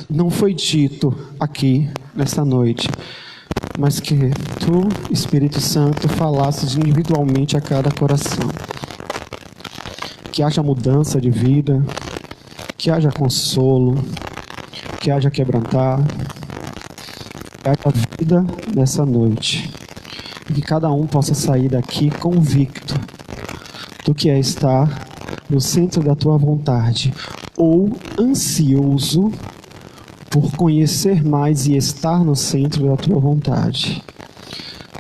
não foi dito aqui nesta noite, mas que tu, Espírito Santo, falasses individualmente a cada coração. Que haja mudança de vida, que haja consolo, que haja quebrantar, que haja vida nessa noite. E que cada um possa sair daqui convicto do que é estar no centro da tua vontade, ou ansioso por conhecer mais e estar no centro da tua vontade.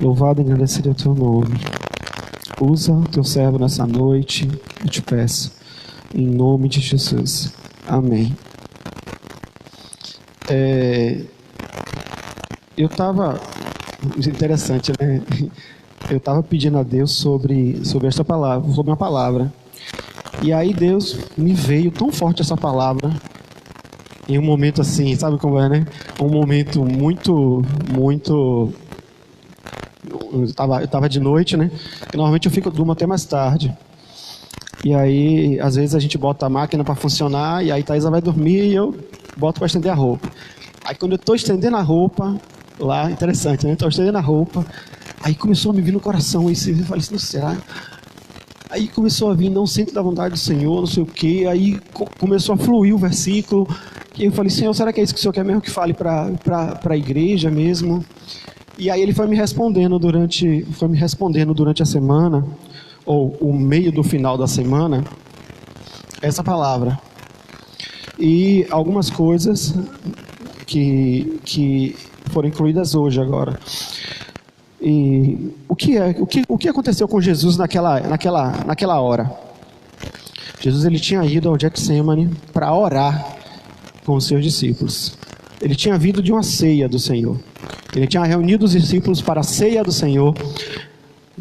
Louvado e agradecido é o teu nome. Usa o teu servo nessa noite, eu te peço, em nome de Jesus. Amém. Eu estava... Interessante, né? Eu estava pedindo a Deus sobre esta palavra, sobre uma palavra. E aí Deus me veio tão forte essa palavra, em um momento assim, sabe como é, né? Um momento muito... Eu estava de noite, né? Porque normalmente eu durmo até mais tarde. E aí, às vezes a gente bota a máquina para funcionar, e aí Thaisa vai dormir e eu boto para estender a roupa. Aí quando eu estou estendendo a roupa, lá, interessante, né? Estou estendendo a roupa, aí começou a me vir no coração isso, eu falei assim, não será? Aí começou a vir, não sinto da vontade do Senhor, não sei o quê, aí começou a fluir o versículo, e eu falei, Senhor, será que é isso que o Senhor quer mesmo que fale para a igreja mesmo? E aí ele foi me respondendo durante a semana, ou o meio do final da semana, essa palavra. E algumas coisas que foram incluídas hoje agora. E o que aconteceu com Jesus naquela hora? Jesus ele tinha ido ao Getsemane para orar com os seus discípulos. Ele tinha vindo de uma ceia do Senhor. Ele tinha reunido os discípulos para a ceia do Senhor.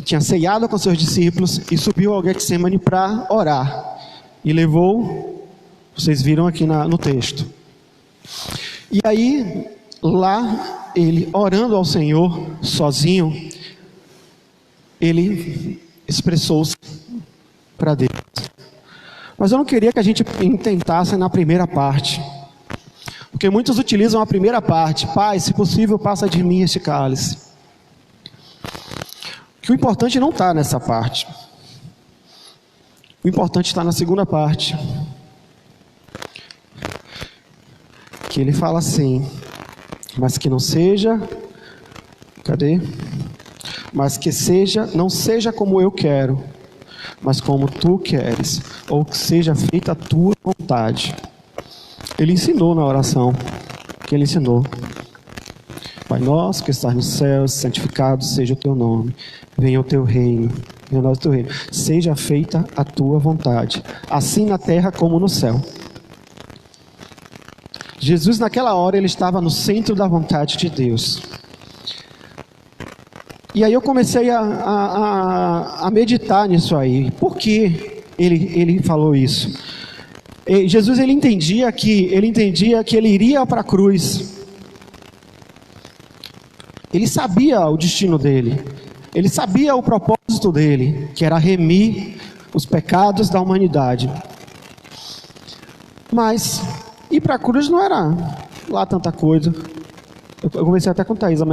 Tinha ceiado com seus discípulos e subiu ao Getsemane para orar. E levou, vocês viram aqui no texto. E aí, lá, ele orando ao Senhor, sozinho, ele expressou-se para Deus. Mas eu não queria que a gente tentasse na primeira parte. Porque muitos utilizam a primeira parte. Pai, se possível, passa de mim este cálice. Que o importante não está nessa parte. O importante está na segunda parte. Que ele fala assim, mas que não seja, mas que não seja como eu quero, mas como tu queres, ou que seja feita a tua vontade. Ele ensinou na oração, que ele ensinou. Pai nosso que estás nos céus, santificado seja o teu nome, venha o teu reino, venha o teu reino, seja feita a tua vontade, assim na terra como no céu. Jesus naquela hora ele estava no centro da vontade de Deus. E aí eu comecei a meditar nisso aí. Por que ele falou isso? Jesus ele entendia que ele iria para a cruz. Ele sabia o destino dele. Ele sabia o propósito dele, que era remir os pecados da humanidade. Mas ir para a cruz não era lá tanta coisa. Eu comecei até com a Thaisa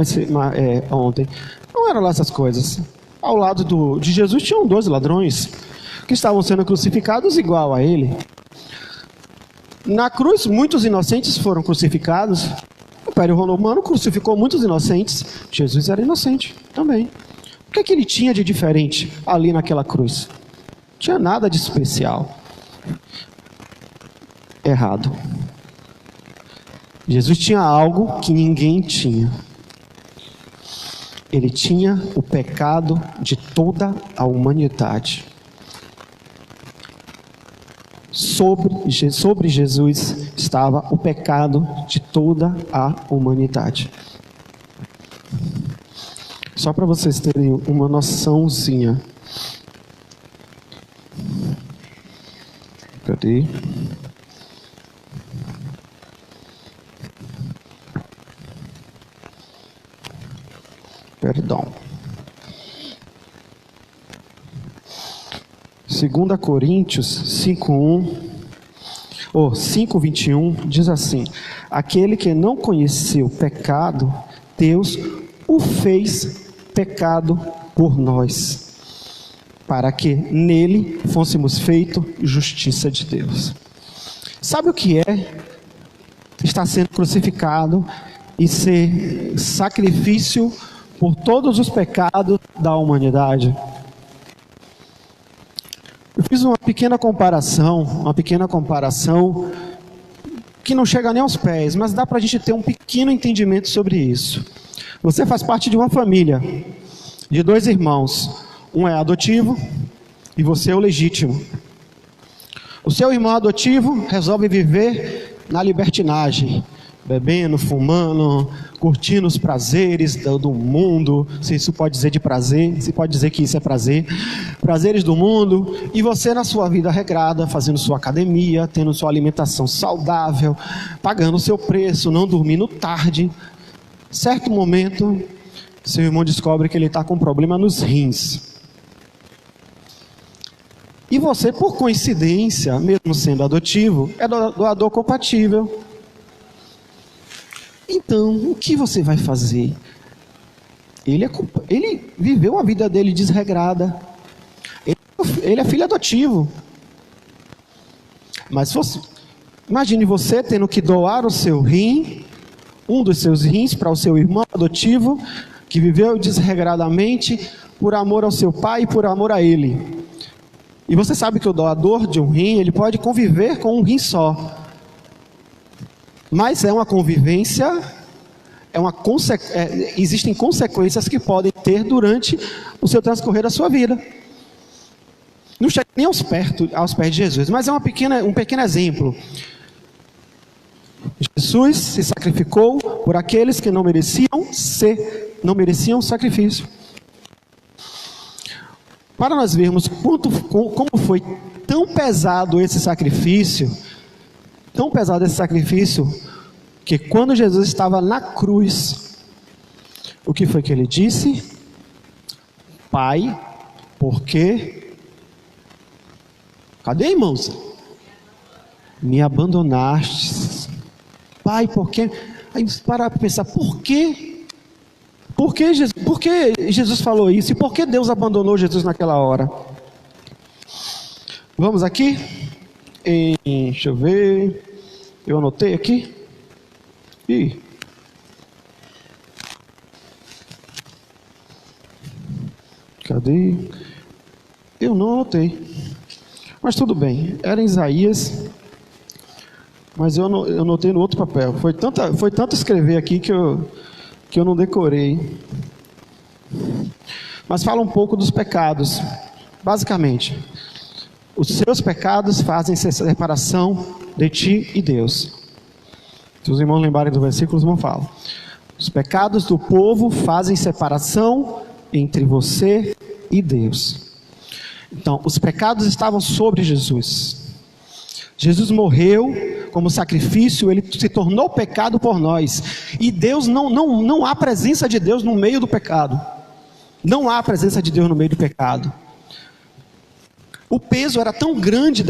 ontem. Não eram lá essas coisas. Ao lado de Jesus tinham 12 ladrões que estavam sendo crucificados igual a ele. Na cruz, muitos inocentes foram crucificados. O Império Romano crucificou muitos inocentes. Jesus era inocente também. O que ele tinha de diferente ali naquela cruz? Não tinha nada de especial. Errado. Jesus tinha algo que ninguém tinha. Ele tinha o pecado de toda a humanidade. Sobre Jesus estava o pecado de toda a humanidade. Só para vocês terem uma noçãozinha. Cadê? Perdão. 2 Coríntios 5:21 diz assim: aquele que não conheceu pecado, Deus o fez pecado por nós, para que nele fôssemos feitos justiça de Deus. Sabe o que é estar sendo crucificado e ser sacrifício por todos os pecados da humanidade? Eu fiz uma pequena comparação que não chega nem aos pés, mas dá para a gente ter um pequeno entendimento sobre isso. Você faz parte de uma família de 2 irmãos, um é adotivo e você é o legítimo. O seu irmão adotivo resolve viver na libertinagem, bebendo, fumando, curtindo os prazeres do mundo, se isso pode dizer de prazer, se pode dizer que isso é prazer, prazeres do mundo, e você na sua vida regrada, fazendo sua academia, tendo sua alimentação saudável, pagando o seu preço, não dormindo tarde. Certo momento, seu irmão descobre que ele está com problema nos rins. E você, por coincidência, mesmo sendo adotivo, é doador compatível. Então, o que você vai fazer? Ele viveu a vida dele desregrada. Ele é filho adotivo. Mas imagine você tendo que doar o seu rim, um dos seus rins, para o seu irmão adotivo, que viveu desregradamente por amor ao seu pai e por amor a ele. E você sabe que o doador de um rim, ele pode conviver com um rim só. Mas é uma convivência, existem consequências que podem ter durante o seu transcorrer da sua vida. Não chega nem aos pés de Jesus, mas é um pequeno exemplo. Jesus se sacrificou por aqueles que não mereciam sacrifício. Para nós vermos como foi tão pesado esse sacrifício, que quando Jesus estava na cruz, o que foi que ele disse? Pai, por que? Cadê, irmãos? Me abandonaste. Pai, por que? Aí para pensar, por quê? Por que Jesus falou isso? E por que Deus abandonou Jesus naquela hora? Vamos aqui? Deixa eu ver. Eu anotei aqui. Cadê? Eu não anotei. Mas tudo bem. Era em Isaías. Mas eu anotei no outro papel. Foi tanto escrever aqui que eu não decorei. Mas fala um pouco dos pecados. Basicamente, os seus pecados fazem separação de ti e Deus. Se os irmãos lembrarem do versículo, os irmãos falam. Os pecados do povo fazem separação entre você e Deus. Então, os pecados estavam sobre Jesus. Jesus morreu como sacrifício, ele se tornou pecado por nós. E Deus, não há presença de Deus no meio do pecado. Não há presença de Deus no meio do pecado. O peso era tão grande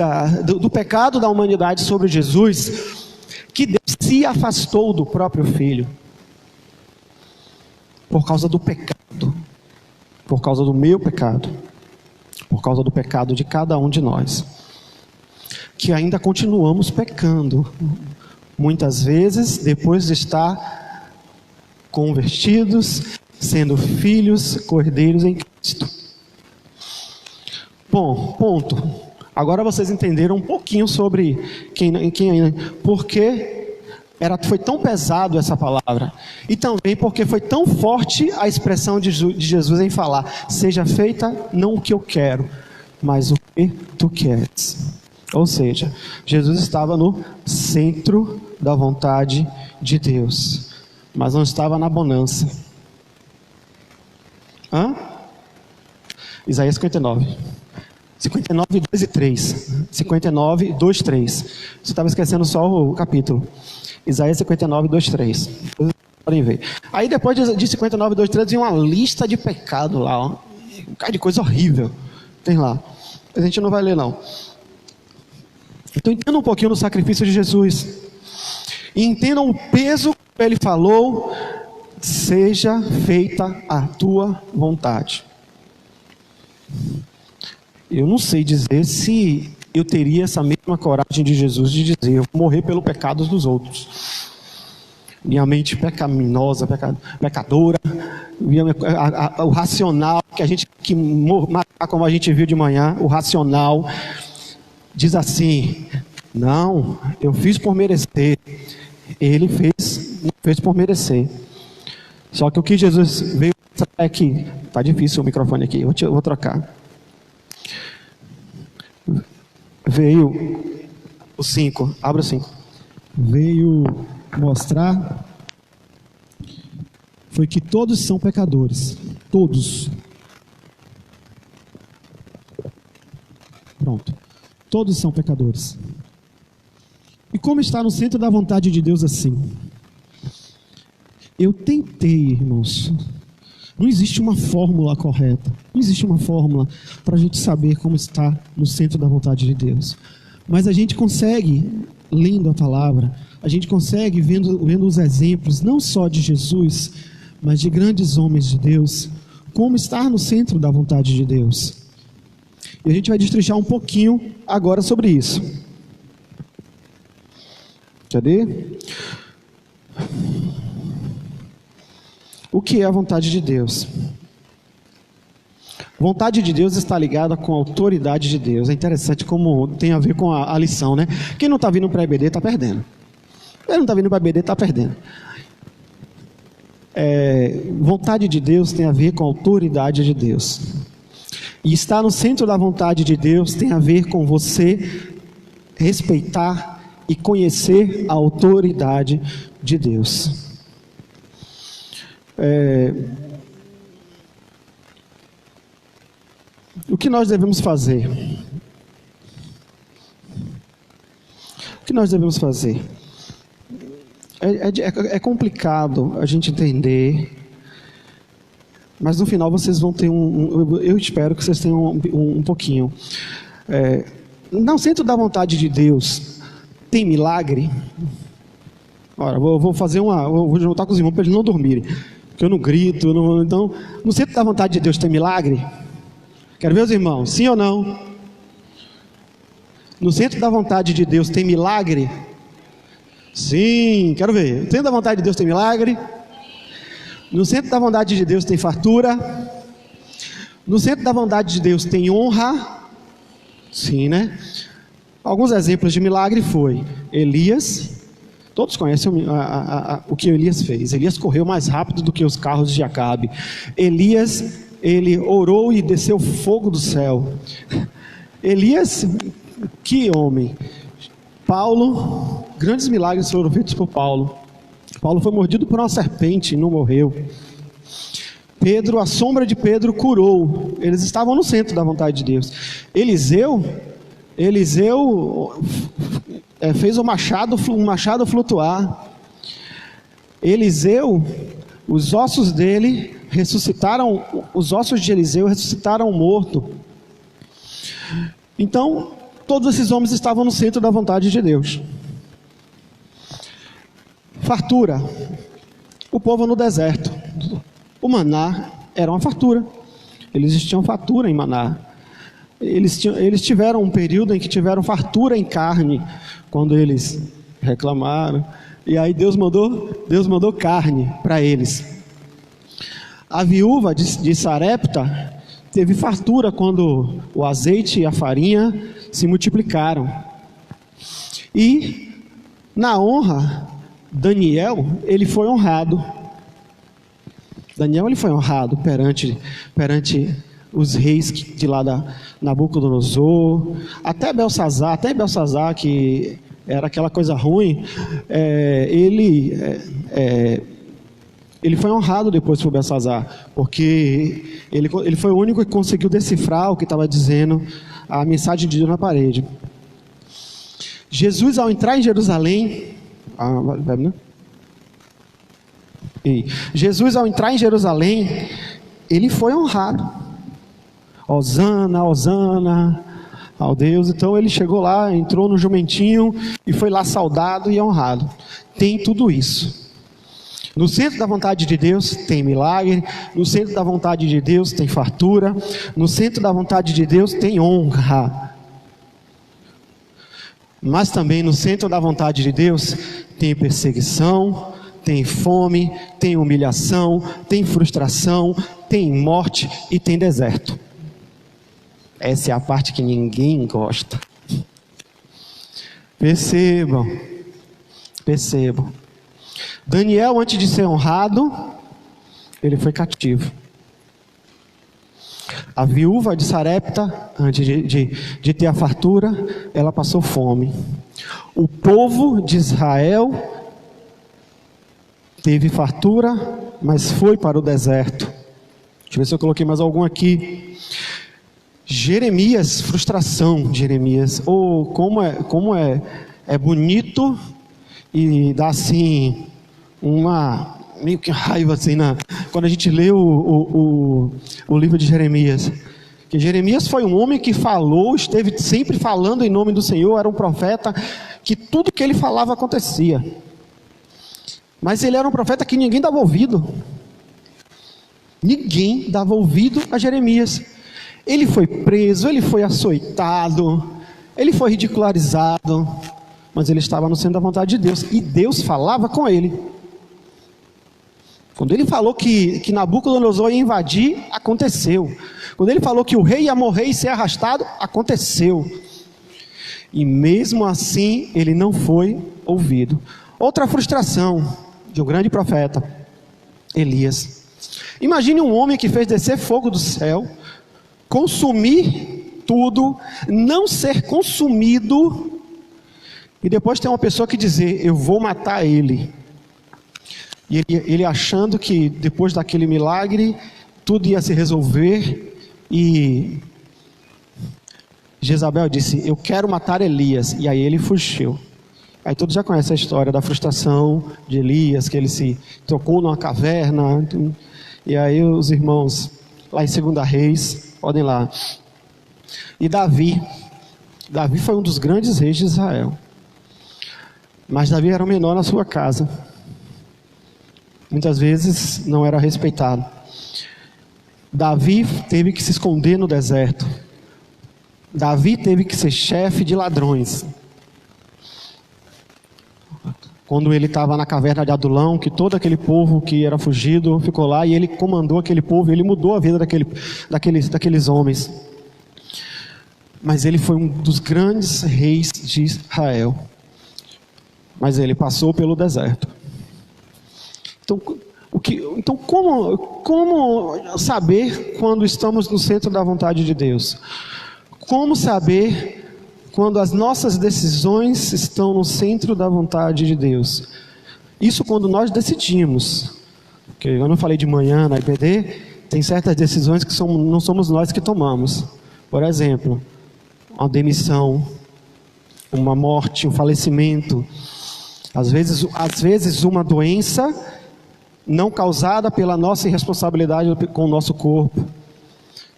do pecado da humanidade sobre Jesus, que Deus se afastou do próprio Filho. Por causa do pecado. Por causa do meu pecado. Por causa do pecado de cada um de nós. Que ainda continuamos pecando, muitas vezes depois de estar convertidos, sendo filhos, cordeiros em Cristo. Bom, ponto. Agora vocês entenderam um pouquinho sobre porque foi tão pesado essa palavra, e também porque foi tão forte a expressão de Jesus em falar: seja feita não o que eu quero, mas o que tu queres. Ou seja, Jesus estava no centro da vontade de Deus, mas não estava na bonança. Isaías 59. 59, 2 e 3. 59, 2, 3. Você estava esquecendo só o capítulo. Isaías 59, 2, 3. Vocês podem ver. Aí depois de 59, 2, 3, tinha uma lista de pecado lá. Ó. Um cara de coisa horrível. Tem lá. A gente não vai ler não. Então entenda um pouquinho do sacrifício de Jesus. E entendam o peso que ele falou: seja feita a tua vontade. Eu não sei dizer se eu teria essa mesma coragem de Jesus de dizer: eu vou morrer pelos pecados dos outros. Minha mente pecaminosa, pecadora, o racional, como a gente viu de manhã, o racional diz assim: não, eu fiz por merecer. Ele não fez por merecer. Só que o que Jesus veio é que, tá difícil o microfone aqui, eu vou trocar. Veio o 5, abra o 5. Veio mostrar foi que todos são pecadores. Todos. Pronto. Todos são pecadores. E como está no centro da vontade de Deus assim? Eu tentei, irmãos. Não existe uma fórmula correta. Não existe uma fórmula para a gente saber como está no centro da vontade de Deus. Mas a gente consegue, lendo a palavra, a gente consegue, vendo os exemplos, não só de Jesus, mas de grandes homens de Deus, como estar no centro da vontade de Deus. E a gente vai destrinchar um pouquinho agora sobre isso. Cadê? O que é a vontade de Deus? Vontade de Deus está ligada com a autoridade de Deus. É interessante como tem a ver com a lição, né? Quem não está vindo para a EBD está perdendo. Quem não está vindo para a EBD está perdendo. Vontade de Deus tem a ver com a autoridade de Deus. E estar no centro da vontade de Deus tem a ver com você respeitar e conhecer a autoridade de Deus. O que nós devemos fazer? O que nós devemos fazer? É complicado a gente entender, mas no final vocês vão ter eu espero que vocês tenham um pouquinho. No centro da vontade de Deus tem milagre? Ora, vou juntar com os irmãos para eles não dormirem, porque eu não grito, então, no centro da vontade de Deus tem milagre? Quero ver os irmãos, sim ou não? No centro da vontade de Deus tem milagre? Sim, quero ver. No centro da vontade de Deus tem milagre? No centro da vontade de Deus tem fartura? No centro da vontade de Deus tem honra? Sim, né? Alguns exemplos de milagre foi Elias. Todos conhecem o que Elias fez. Elias correu mais rápido do que os carros de Acabe. Elias, ele orou e desceu fogo do céu. Elias, que homem. Paulo, grandes milagres foram feitos por Paulo. Paulo foi mordido por uma serpente e não morreu. Pedro, a sombra de Pedro curou. Eles estavam no centro da vontade de Deus. Eliseu fez um machado flutuar. Eliseu, os ossos dele ressuscitaram, os ossos de Eliseu ressuscitaram o morto. Então, todos esses homens estavam no centro da vontade de Deus. Fartura. O povo no deserto. O maná era uma fartura. Eles tinham fartura em maná. Eles tiveram um período em que tiveram fartura em carne, quando eles reclamaram. E aí Deus mandou carne para eles. A viúva de Sarepta teve fartura quando o azeite e a farinha se multiplicaram. E na honra, Daniel, ele foi honrado. Daniel, ele foi honrado perante os reis de lá da Nabucodonosor, até Belsazar, que era aquela coisa ruim, ele foi honrado depois por Belsazar, porque ele foi o único que conseguiu decifrar o que estava dizendo a mensagem de Deus na parede. Jesus, ao entrar em Jerusalém, ele foi honrado. Hosana, Hosana, ao Deus. Então ele chegou lá, entrou no jumentinho e foi lá saudado e honrado. Tem tudo isso. No centro da vontade de Deus tem milagre, no centro da vontade de Deus tem fartura, no centro da vontade de Deus tem honra. Mas também no centro da vontade de Deus tem perseguição, tem fome, tem humilhação, tem frustração, tem morte e tem deserto. Essa é a parte que ninguém gosta. Percebam. Daniel, antes de ser honrado, ele foi cativo. A viúva de Sarepta, antes de ter a fartura, ela passou fome. O povo de Israel teve fartura, mas foi para o deserto. Deixa eu ver se eu coloquei mais algum aqui. Jeremias, frustração de Jeremias. Oh, como é bonito e dá assim uma meio que raiva assim quando a gente lê o livro de Jeremias. Que Jeremias foi um homem que falou, esteve sempre falando em nome do Senhor, era um profeta que tudo que ele falava acontecia. Mas ele era um profeta que ninguém dava ouvido. Ninguém dava ouvido a Jeremias. Ele foi preso, ele foi açoitado, ele foi ridicularizado, mas ele estava no centro da vontade de Deus, e Deus falava com ele. Quando ele falou que Nabucodonosor ia invadir, aconteceu. Quando ele falou que o rei ia morrer e ser arrastado, aconteceu. E mesmo assim, ele não foi ouvido. Outra frustração de um grande profeta, Elias. Imagine um homem que fez descer fogo do céu, consumir tudo, não ser consumido, e depois tem uma pessoa que dizer, eu vou matar ele. E ele achando que depois daquele milagre, tudo ia se resolver, e Jezabel disse, eu quero matar Elias, e aí ele fugiu. Aí todos já conhecem a história da frustração de Elias, que ele se trocou numa caverna, e aí os irmãos, lá em 2 Reis, podem lá. E Davi foi um dos grandes reis de Israel, mas Davi era o menor na sua casa, muitas vezes não era respeitado. Davi teve que se esconder no deserto, Davi teve que ser chefe de ladrões. Quando ele estava na caverna de Adulão, que todo aquele povo que era fugido ficou lá, e ele comandou aquele povo, ele mudou a vida daqueles homens. Mas ele foi um dos grandes reis de Israel. Mas ele passou pelo deserto. Então como saber quando estamos no centro da vontade de Deus? Como saber quando as nossas decisões estão no centro da vontade de Deus? Isso quando nós decidimos. Porque eu não falei de manhã na IPD, tem certas decisões que não somos nós que tomamos. Por exemplo, uma demissão, uma morte, um falecimento. Às vezes uma doença não causada pela nossa irresponsabilidade com o nosso corpo.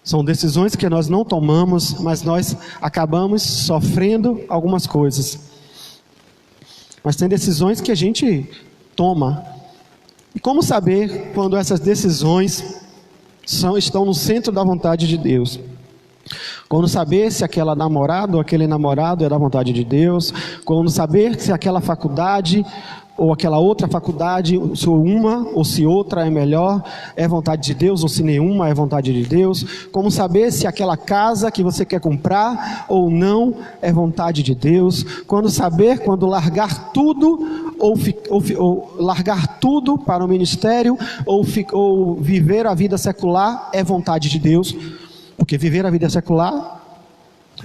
São decisões que nós não tomamos, mas nós acabamos sofrendo algumas coisas. Mas tem decisões que a gente toma. E como saber quando essas decisões estão no centro da vontade de Deus? Como saber se aquela namorada ou aquele namorado é da vontade de Deus? Como saber se aquela faculdade ou aquela outra faculdade, se uma ou se outra é melhor, é vontade de Deus, ou se nenhuma é vontade de Deus? Como saber se aquela casa que você quer comprar ou não é vontade de Deus? Quando saber quando largar tudo, ou largar tudo para o ministério, ou viver a vida secular é vontade de Deus? Porque viver a vida secular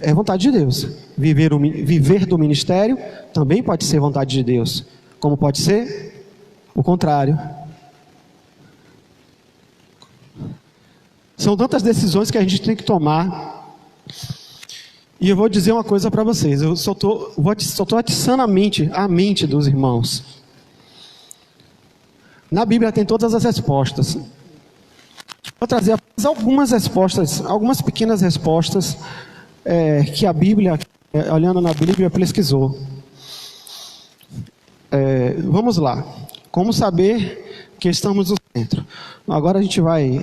é vontade de Deus. Viver do ministério também pode ser vontade de Deus. Como pode ser o contrário. São tantas decisões que a gente tem que tomar. E eu vou dizer uma coisa para vocês. Eu só estou atiçando a mente dos irmãos. Na Bíblia tem todas as respostas. Vou trazer algumas respostas, algumas pequenas respostas que a Bíblia, olhando na Bíblia, pesquisou. Vamos lá. Como saber que estamos no centro? Agora a gente vai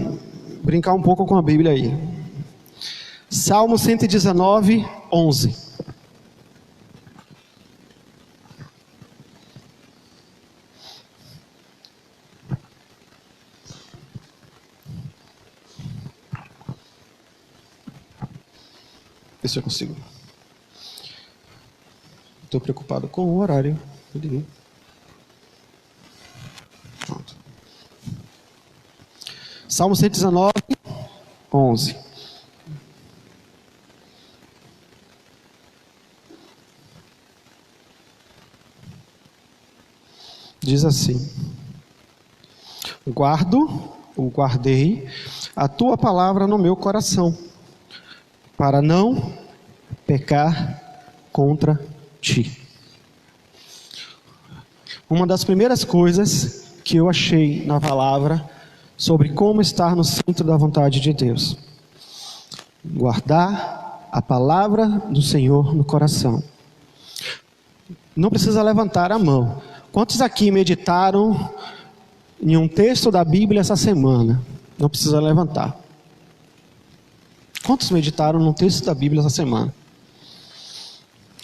brincar um pouco com a Bíblia aí. Salmo 119, 11. Ver se eu consigo. Estou preocupado com o horário. Pronto. Salmo 119, 11. Diz assim: guardei a tua palavra no meu coração, para não pecar contra ti. Uma das primeiras coisas que eu achei na palavra sobre como estar no centro da vontade de Deus: guardar a palavra do Senhor no coração. Não precisa levantar a mão. Quantos aqui meditaram em um texto da Bíblia essa semana? Não precisa levantar. Quantos meditaram num texto da Bíblia essa semana?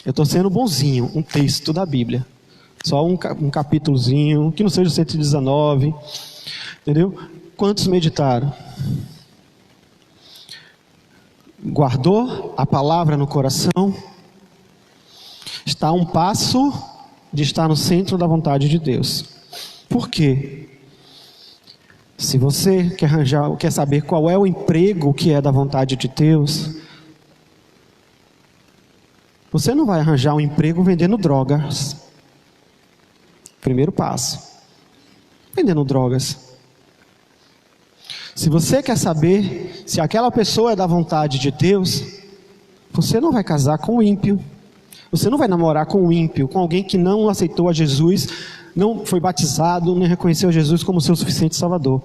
Eu estou sendo bonzinho, um texto da Bíblia. Só um capítulozinho, que não seja o 119. Entendeu? Quantos meditaram? Guardou a palavra no coração? Está a um passo de estar no centro da vontade de Deus. Por quê? Se você quer saber qual é o emprego que é da vontade de Deus, você não vai arranjar um emprego vendendo drogas. Primeiro passo: vendendo drogas. Se você quer saber se aquela pessoa é da vontade de Deus, você não vai casar com o ímpio. Você não vai namorar com um ímpio, com alguém que não aceitou a Jesus, não foi batizado, nem reconheceu Jesus como seu suficiente Salvador.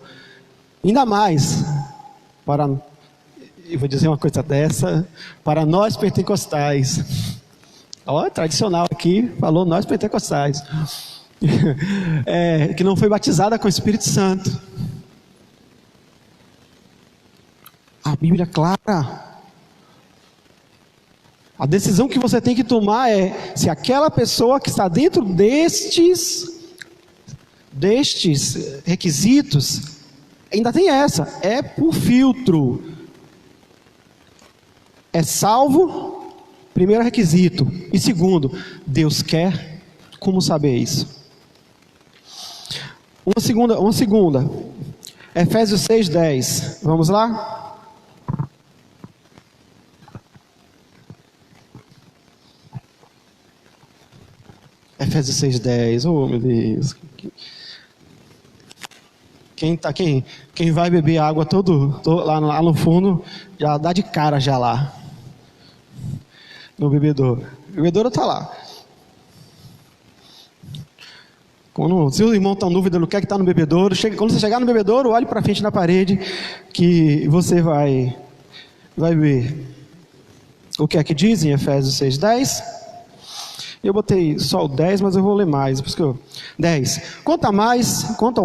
Ainda mais, eu vou dizer uma coisa dessa, para nós pentecostais. Ó, tradicional aqui, falou nós pentecostais. Que não foi batizada com o Espírito Santo. A Bíblia é clara. A decisão que você tem que tomar é se aquela pessoa que está dentro destes requisitos, ainda tem essa, é por filtro. É salvo, primeiro requisito. E segundo, Deus quer. Como saber isso? Uma segunda. Efésios 6:10. Vamos lá? Efésios 6:10, oh meu Deus. Quem vai beber água lá no fundo, já dá de cara já lá. No bebedouro. O bebedouro está lá. Se o irmão está em dúvida do que é que está no bebedouro, quando você chegar no bebedouro, olhe para frente na parede, que você vai ver. O que é que diz em Efésios 6:10? Eu botei só o 10, mas eu vou ler mais. 10. Quanto ao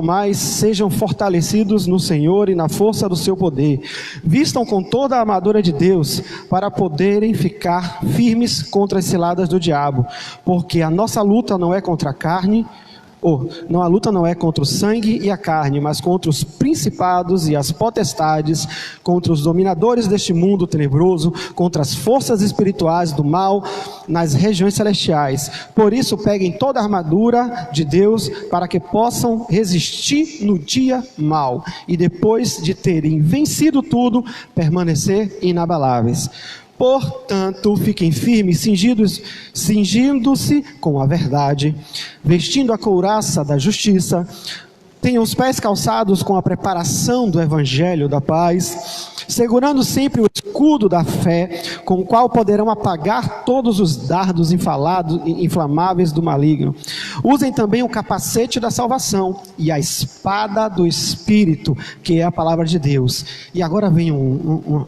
mais, sejam fortalecidos no Senhor e na força do seu poder. Vistam com toda a armadura de Deus, para poderem ficar firmes contra as ciladas do diabo. Porque a nossa luta não é contra a carne, a luta não é contra o sangue e a carne, mas contra os principados e as potestades, contra os dominadores deste mundo tenebroso, contra as forças espirituais do mal nas regiões celestiais. Por isso peguem toda a armadura de Deus, para que possam resistir no dia mau, e depois de terem vencido tudo, permanecer inabaláveis. Portanto, fiquem firmes, cingindo-se com a verdade, vestindo a couraça da justiça, tenham os pés calçados com a preparação do evangelho da paz, segurando sempre o escudo da fé, com o qual poderão apagar todos os dardos inflamáveis do maligno. Usem também o capacete da salvação e a espada do Espírito, que é a palavra de Deus. E agora vem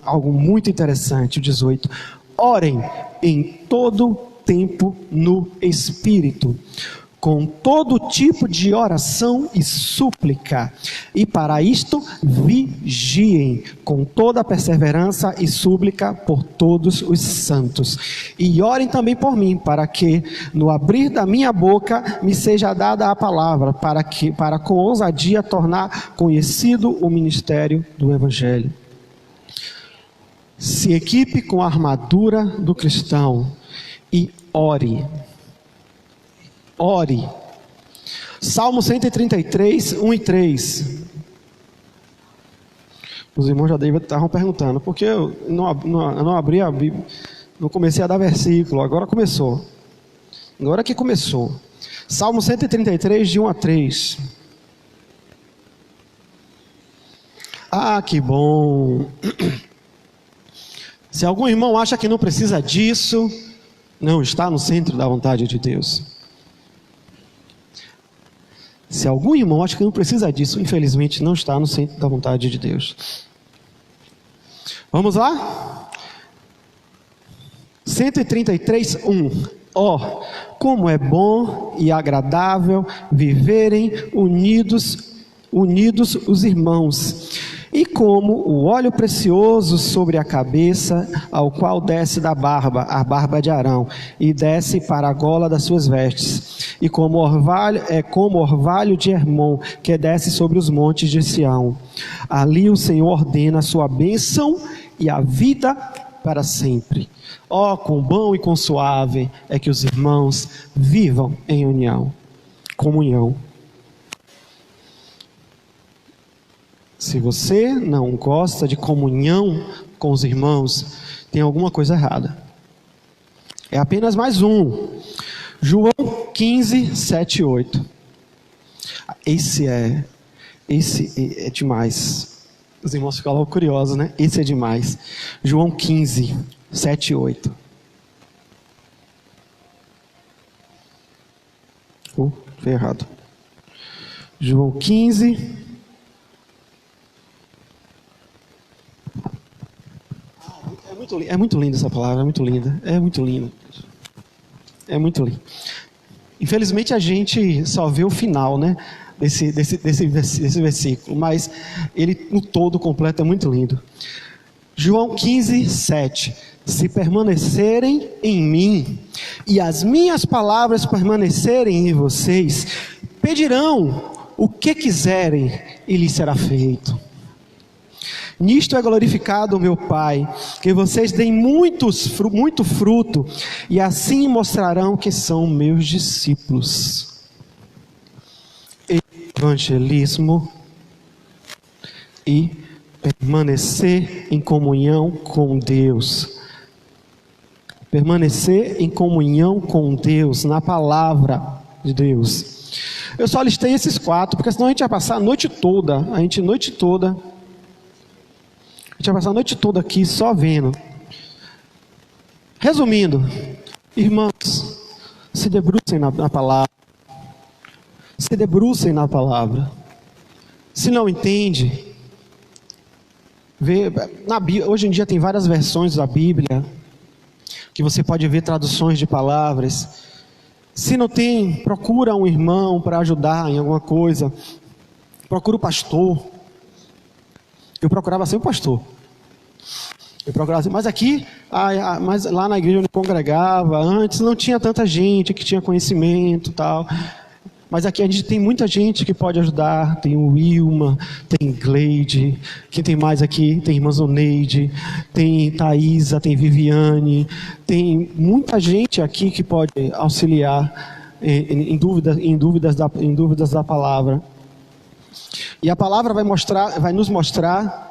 algo muito interessante, o 18. orem em todo tempo no Espírito, com todo tipo de oração e súplica, e para isto vigiem com toda perseverança e súplica por todos os santos. E orem também por mim, para que no abrir da minha boca me seja dada a palavra, para com ousadia tornar conhecido o ministério do Evangelho. Se equipe com a armadura do cristão e ore. Ore. Salmo 133, 1 e 3. Os irmãos já estavam perguntando, porque eu não abri a Bíblia, não comecei a dar versículo, agora começou. Agora que começou. Salmo 133, de 1 a 3. Ah, que bom. Se algum irmão acha que não precisa disso, não está no centro da vontade de Deus. Se algum irmão acha que não precisa disso, infelizmente não está no centro da vontade de Deus. Vamos lá? 133, 1. Ó, como é bom e agradável viverem unidos os irmãos. E como o óleo precioso sobre a cabeça, ao qual desce da barba, a barba de Arão, e desce para a gola das suas vestes. E como orvalho de Hermon, que desce sobre os montes de Sião. Ali o Senhor ordena a sua bênção e a vida para sempre. Ó, quão bom e quão suave é que os irmãos vivam em comunhão. Se você não gosta de comunhão com os irmãos, tem alguma coisa errada. É apenas mais um. João 15, 7 e 8. Esse é demais. Os irmãos ficam logo curiosos, né? Esse é demais. João 15, 7 e 8. Foi errado. João 15. É muito linda essa palavra, é muito linda. É muito linda. É muito lindo. Infelizmente a gente só vê o final, né? Desse versículo, mas ele no todo completo é muito lindo. João 15, 7. Se permanecerem em mim e as minhas palavras permanecerem em vocês, pedirão o que quiserem e lhes será feito. Nisto é glorificado o meu Pai, que vocês deem muito fruto, e assim mostrarão que são meus discípulos. Evangelismo e permanecer em comunhão com Deus. Permanecer em comunhão com Deus, na palavra de Deus. Eu só listei esses 4, porque senão a gente ia passar a noite toda, A gente vai passar a noite toda aqui só vendo. Resumindo, irmãos, se debrucem na palavra. Se debrucem na palavra. Se não entende, hoje em dia tem várias versões da Bíblia, que você pode ver traduções de palavras. Se não tem, procura um irmão para ajudar em alguma coisa. Procura o pastor. Eu procurava sempre o pastor. Mas aqui, mas lá na igreja onde eu congregava, antes não tinha tanta gente que tinha conhecimento e tal. Mas aqui a gente tem muita gente que pode ajudar. Tem o Wilma, tem Gleide. Quem tem mais aqui? Tem irmã Zoneide, tem Thaisa, tem Viviane. Tem muita gente aqui que pode auxiliar em dúvidas da palavra. E a palavra vai nos mostrar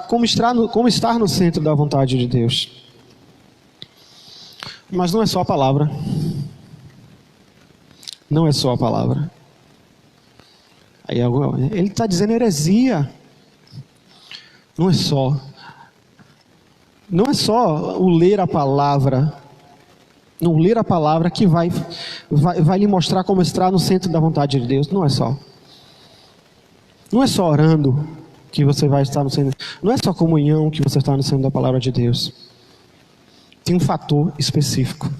como estar no centro da vontade de Deus. Mas não é só a palavra. Não é só a palavra. Aí ele está dizendo heresia. Não é só o ler a palavra. Não ler a palavra que vai lhe mostrar como estar no centro da vontade de Deus. Não é só. Não é só orando que você vai estar no centro. Não é só comunhão que você está no centro da palavra de Deus. tem um fator específico.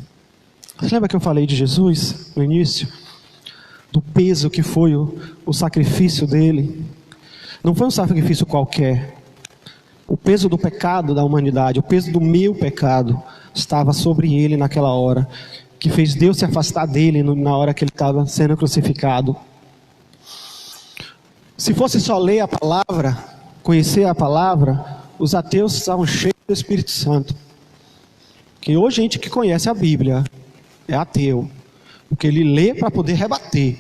Você lembra que eu falei de Jesus no início? Do peso que foi o sacrifício dele? Não foi um sacrifício qualquer. O peso do pecado da humanidade, o peso do meu pecado, estava sobre ele naquela hora, que fez Deus se afastar dele na hora que ele estava sendo crucificado. Se fosse só ler a palavra, conhecer a palavra, os ateus estavam cheios do Espírito Santo. Que hoje a gente que conhece a Bíblia é ateu, porque ele lê para poder rebater,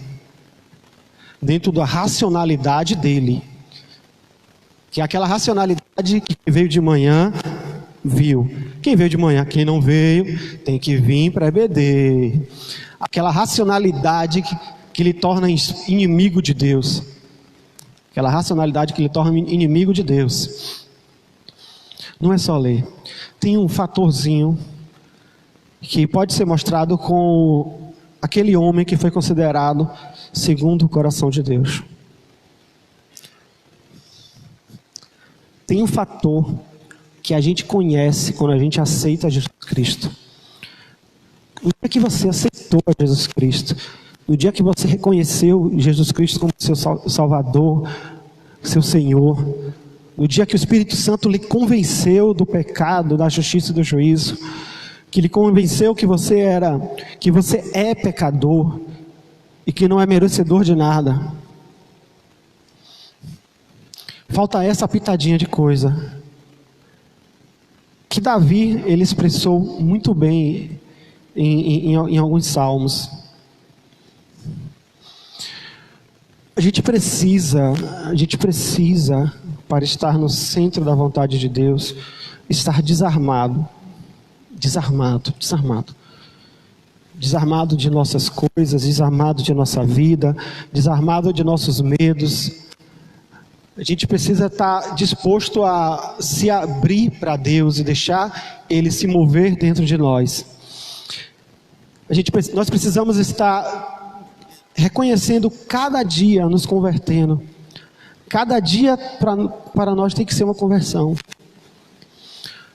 dentro da racionalidade dele, que é aquela racionalidade que veio de manhã, viu. Quem veio de manhã, quem não veio, tem que vir para EBD. Aquela racionalidade que lhe torna inimigo de Deus. Aquela racionalidade que lhe torna inimigo de Deus. Não é só ler. Tem um fatorzinho que pode ser mostrado com aquele homem que foi considerado segundo o coração de Deus. Tem um fator que a gente conhece quando a gente aceita Jesus Cristo. No dia que você aceitou Jesus Cristo, no dia que você reconheceu Jesus Cristo como seu Salvador, seu Senhor, no dia que o Espírito Santo lhe convenceu do pecado, da justiça e do juízo, que lhe convenceu que você é pecador e que não é merecedor de nada. Falta essa pitadinha de coisa que Davi, ele expressou muito bem em alguns salmos. A gente precisa, para estar no centro da vontade de Deus, estar desarmado de nossas coisas, desarmado de nossa vida, desarmado de nossos medos. A gente precisa estar disposto a se abrir para Deus e deixar Ele se mover dentro de nós. Nós precisamos estar reconhecendo cada dia, nos convertendo. Cada dia para nós tem que ser uma conversão.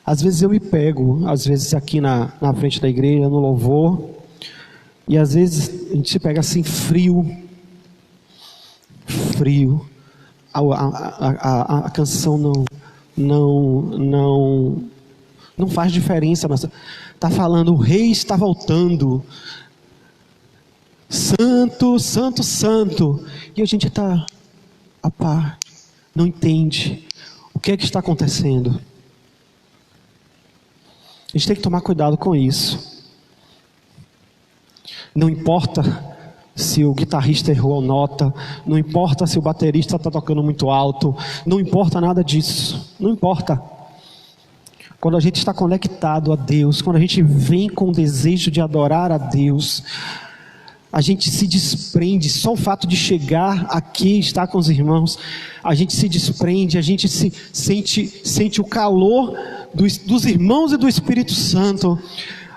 Às vezes eu me pego, às vezes aqui na frente da igreja, no louvor, e às vezes a gente se pega assim frio. A canção não faz diferença. Está falando, o rei está voltando. Santo, santo, santo. E a gente está a par, não entende o que é que está acontecendo. A gente tem que tomar cuidado com isso. Não importa se o guitarrista errou a nota, não importa se o baterista está tocando muito alto, não importa nada disso, não importa. Quando a gente está conectado a Deus, quando a gente vem com o desejo de adorar a Deus, a gente se desprende, só o fato de chegar aqui, estar com os irmãos, a gente se desprende, a gente se sente o calor dos irmãos e do Espírito Santo.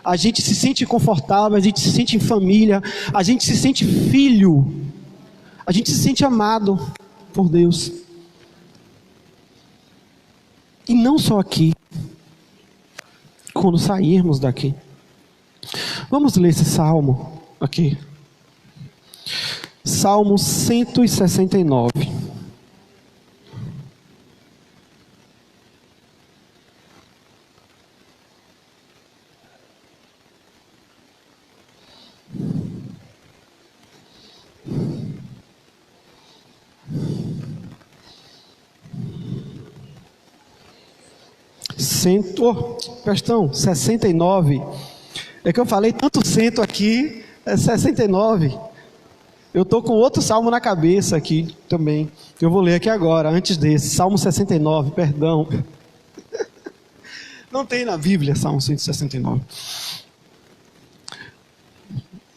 A gente se sente confortável, a gente se sente em família, a gente se sente filho, a gente se sente amado por Deus. E não só aqui, quando sairmos daqui. Vamos ler esse salmo aqui. Salmo 169. Perdão, 69. É que eu falei tanto cento aqui, é 69. Eu estou com outro salmo na cabeça aqui também. Eu vou ler aqui agora, antes desse. Salmo 69, perdão. Não tem na Bíblia Salmo 169.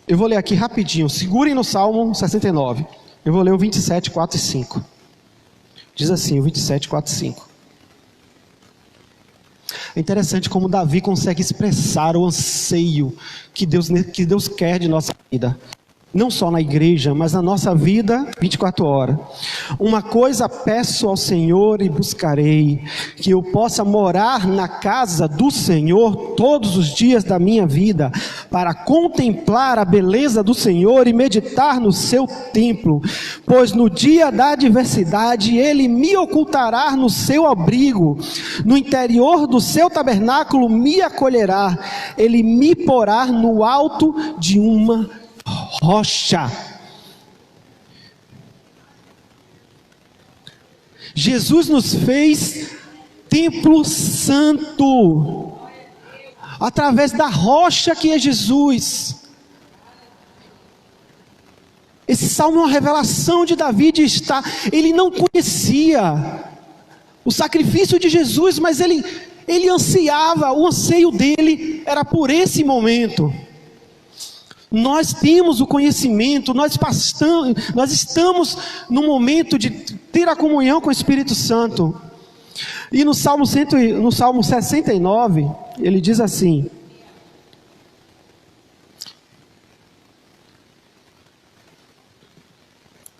Eu vou ler aqui rapidinho. Segurem no Salmo 69. Eu vou ler o 27, 4 e 5. Diz assim, o 27, 4 e 5. É interessante como Davi consegue expressar o anseio que Deus quer de nossa vida. Não só na igreja, mas na nossa vida 24 horas. Uma coisa peço ao Senhor e buscarei, que eu possa morar na casa do Senhor todos os dias da minha vida, para contemplar a beleza do Senhor e meditar no seu templo. Pois no dia da adversidade Ele me ocultará no seu abrigo, no interior do seu tabernáculo me acolherá, Ele me porá no alto de uma rocha. Jesus nos fez templo santo, através da rocha que é Jesus. Esse salmo é uma revelação de Davi de estar, ele não conhecia o sacrifício de Jesus, mas ele ansiava, o anseio dele era por esse momento. Nós temos o conhecimento, nós estamos no momento de ter a comunhão com o Espírito Santo. E no Salmo 69, ele diz assim: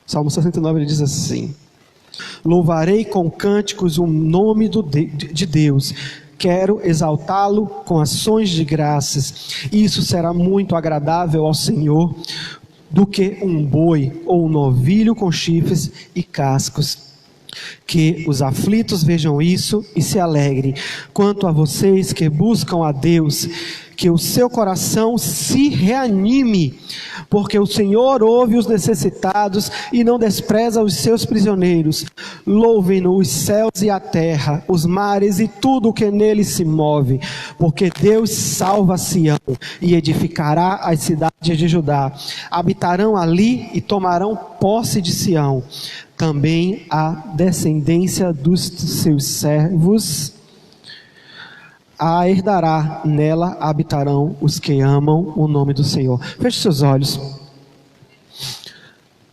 Salmo 69, ele diz assim: louvarei com cânticos o nome de Deus, quero exaltá-lo com ações de graças. Isso será muito agradável ao Senhor do que um boi ou um novilho com chifres e cascos. Que os aflitos vejam isso e se alegrem. Quanto a vocês que buscam a Deus, que o seu coração se reanime, porque o Senhor ouve os necessitados e não despreza os seus prisioneiros. Louvem-no os céus e a terra, os mares e tudo o que nele se move, porque Deus salva Sião e edificará as cidades de Judá. Habitarão ali e tomarão posse de Sião. Também a descendência dos seus servos a herdará, nela habitarão os que amam o nome do Senhor. Feche seus olhos.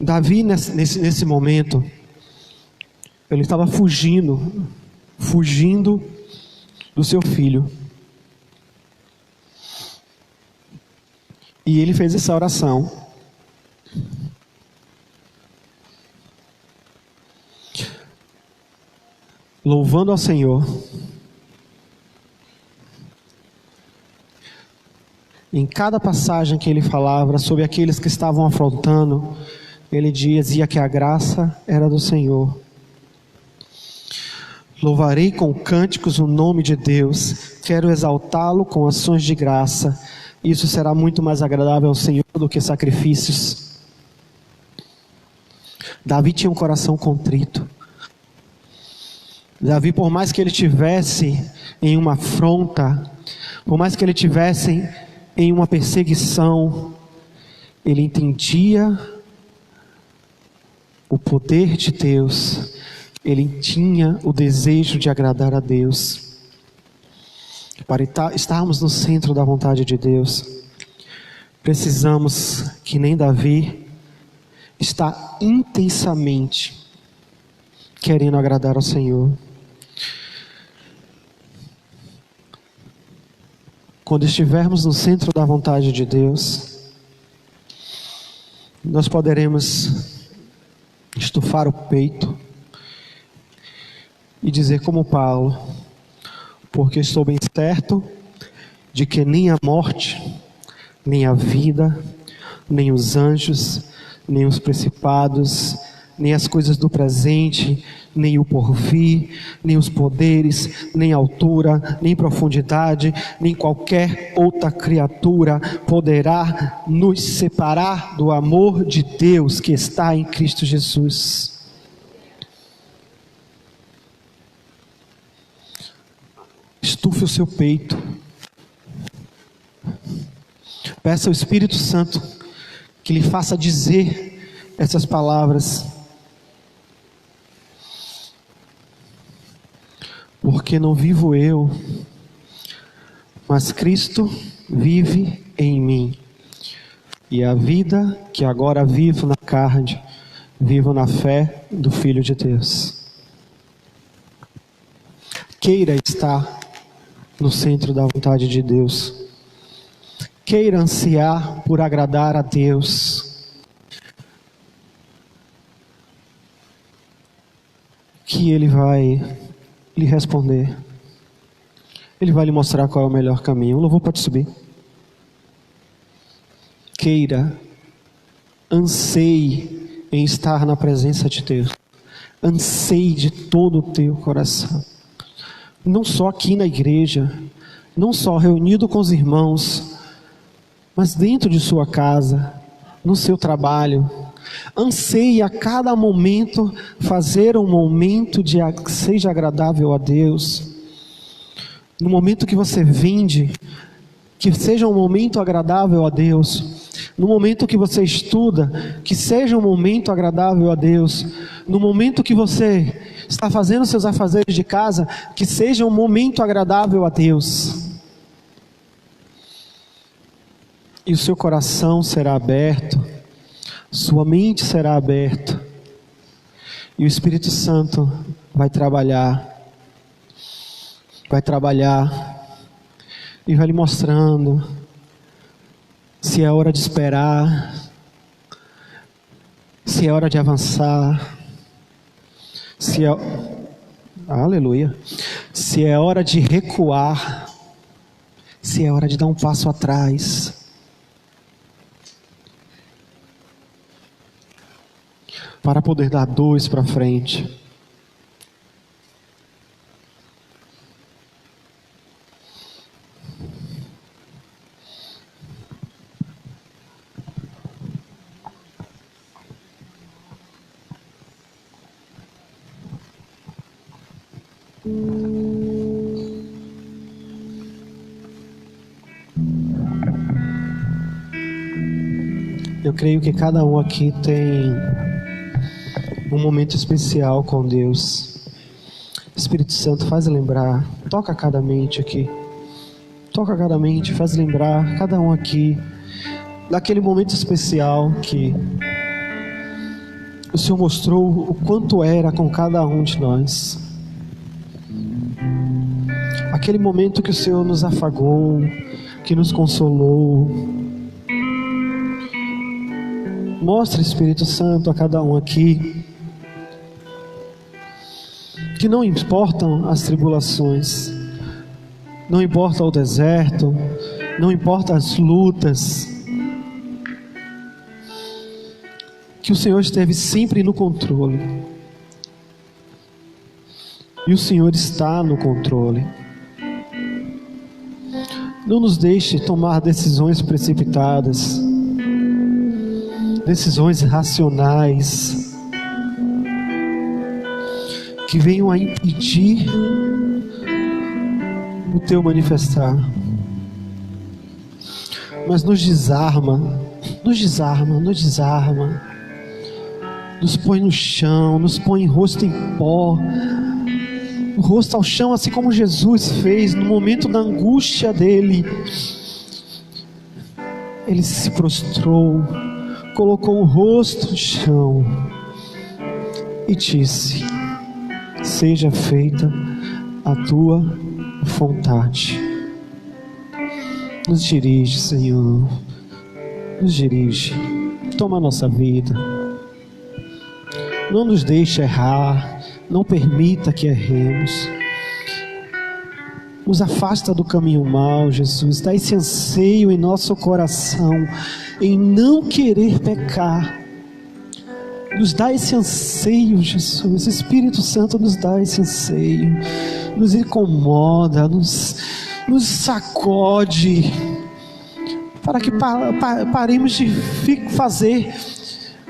Davi, nesse momento, ele estava fugindo do seu filho. E ele fez essa oração: louvando ao Senhor. Em cada passagem que ele falava sobre aqueles que estavam afrontando, ele dizia que a graça era do Senhor. Louvarei com cânticos o nome de Deus, quero exaltá-lo com ações de graça. Isso será muito mais agradável ao Senhor do que sacrifícios. Davi tinha um coração contrito. Davi, por mais que ele tivesse em uma afronta, por mais que ele tivesse em uma perseguição, ele entendia o poder de Deus, ele tinha o desejo de agradar a Deus. Para estarmos no centro da vontade de Deus, precisamos, que nem Davi, estar intensamente querendo agradar ao Senhor. Quando estivermos no centro da vontade de Deus, nós poderemos estufar o peito e dizer como Paulo: porque estou bem certo de que nem a morte, nem a vida, nem os anjos, nem os principados, nem as coisas do presente, nem o porvir, nem os poderes, nem altura, nem profundidade, nem qualquer outra criatura poderá nos separar do amor de Deus que está em Cristo Jesus. Estufe o seu peito. Peça ao Espírito Santo que lhe faça dizer essas palavras. Porque não vivo eu, mas Cristo vive em mim. E a vida que agora vivo na carne, vivo na fé do Filho de Deus. Queira estar no centro da vontade de Deus. Queira ansiar por agradar a Deus. que Ele vai lhe responder. Ele vai lhe mostrar qual é o melhor caminho. O louvor pode subir. Queira, anseie em estar na presença de Deus. Anseie de todo o teu coração. Não só aqui na igreja, não só reunido com os irmãos, mas dentro de sua casa, no seu trabalho. Anseie a cada momento fazer um momento que seja agradável a Deus. No momento que você vende, que seja um momento agradável a Deus. No momento que você estuda, que seja um momento agradável a Deus. No momento que você está fazendo seus afazeres de casa, que seja um momento agradável a Deus. E o seu coração será aberto, sua mente será aberta, e o Espírito Santo vai trabalhar e vai lhe mostrando se é hora de esperar, se é hora de avançar, aleluia, se é hora de recuar, se é hora de dar um passo atrás. Para poder dar 2 para frente. Eu creio que cada um aqui tem um momento especial com Deus. Espírito Santo, faz lembrar, toca cada mente aqui, toca cada mente, faz lembrar cada um aqui daquele momento especial que o Senhor mostrou o quanto era com cada um de nós. Aquele momento que o Senhor nos afagou, que nos consolou. Mostra, Espírito Santo, a cada um aqui que não importam as tribulações, não importa o deserto, não importa as lutas, que o Senhor esteve sempre no controle, e o Senhor está no controle. Não nos deixe tomar decisões precipitadas, decisões irracionais, que venham a impedir o teu manifestar. Mas nos desarma, nos põe no chão, nos põe rosto em pó, o rosto ao chão, assim como Jesus fez no momento da angústia dele. Ele se prostrou, colocou o rosto no chão e disse: seja feita a tua vontade. Nos dirige, Senhor, nos dirige, toma a nossa vida, não nos deixe errar, não permita que erremos, nos afasta do caminho mau, Jesus. Dá esse anseio em nosso coração em não querer pecar. Nos dá esse anseio, Jesus. Espírito Santo, nos dá esse anseio, nos incomoda, nos sacode, para que paremos de fazer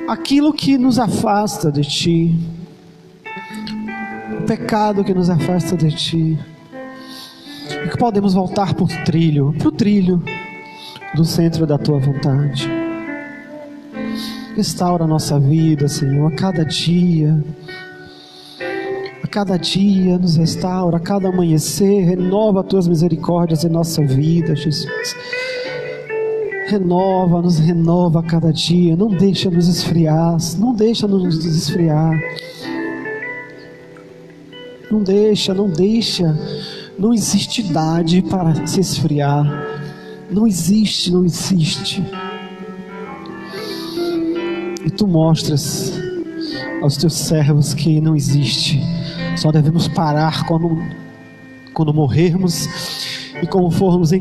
aquilo que nos afasta de Ti, o pecado que nos afasta de Ti, e que podemos voltar para o trilho do centro da Tua vontade. Restaura a nossa vida, Senhor, a cada dia nos restaura, a cada amanhecer, renova as Tuas misericórdias em nossa vida, Jesus. Nos renova a cada dia, não deixa nos esfriar, não deixa, não existe idade para se esfriar, não existe. E Tu mostras aos teus servos que não existe. Só devemos parar quando morrermos e como formos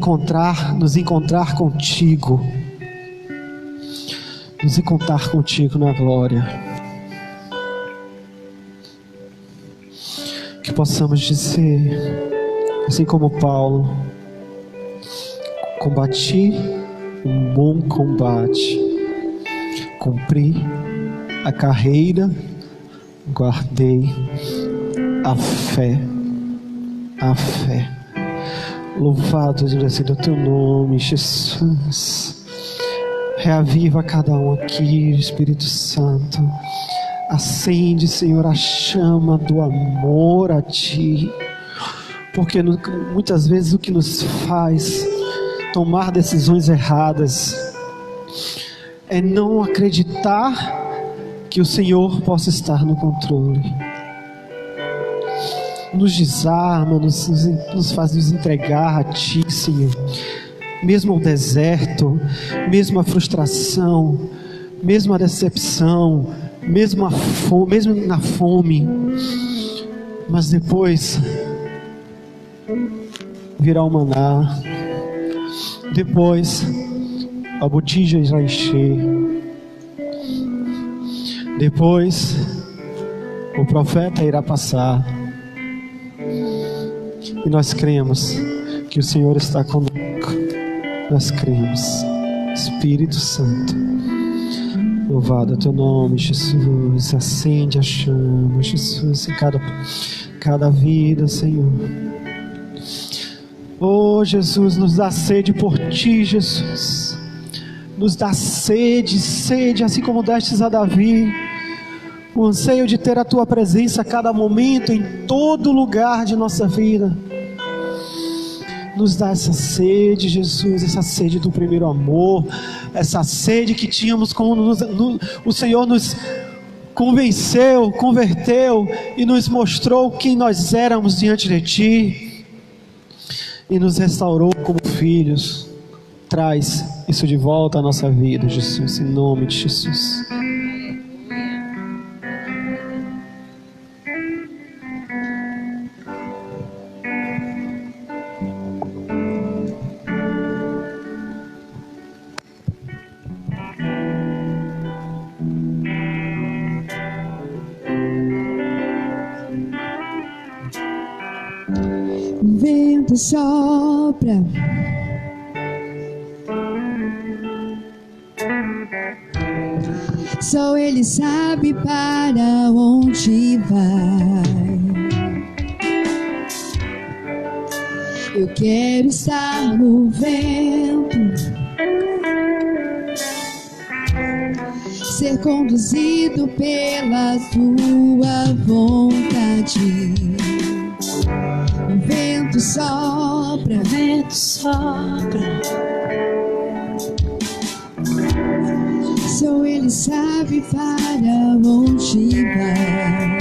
nos encontrar contigo. Nos encontrar contigo na glória. Que possamos dizer, assim como Paulo: combati um bom combate, cumpri a carreira, guardei a fé. A fé. Louvado seja o teu nome, Jesus. Reaviva cada um aqui, Espírito Santo. Acende, Senhor, a chama do amor a Ti. Porque muitas vezes o que nos faz tomar decisões erradas é não acreditar que o Senhor possa estar no controle. Nos desarma, nos faz nos entregar a Ti, Senhor. Mesmo ao deserto, mesmo a frustração, mesmo a decepção, mesmo na fome, mas depois virá o maná, depois a botija irá encher, depois o profeta irá passar, e nós cremos que o Senhor está conosco. Nós cremos. Espírito Santo, louvado é o teu nome, Jesus. Acende a chama, Jesus, em cada vida, Senhor. Oh, Jesus, nos dá sede por Ti, Jesus. Nos dá sede, assim como destes a Davi. O anseio de ter a Tua presença a cada momento, em todo lugar de nossa vida. Nos dá essa sede, Jesus, essa sede do primeiro amor, essa sede que tínhamos quando o Senhor nos convenceu, converteu e nos mostrou quem nós éramos diante de Ti e nos restaurou como filhos. Traz isso de volta à nossa vida, Jesus, em nome de Jesus. O vento sopra, só Ele sabe para onde vai. Eu quero estar no vento, ser conduzido pela Tua vontade. O vento sopra, só Ele sabe para onde vai.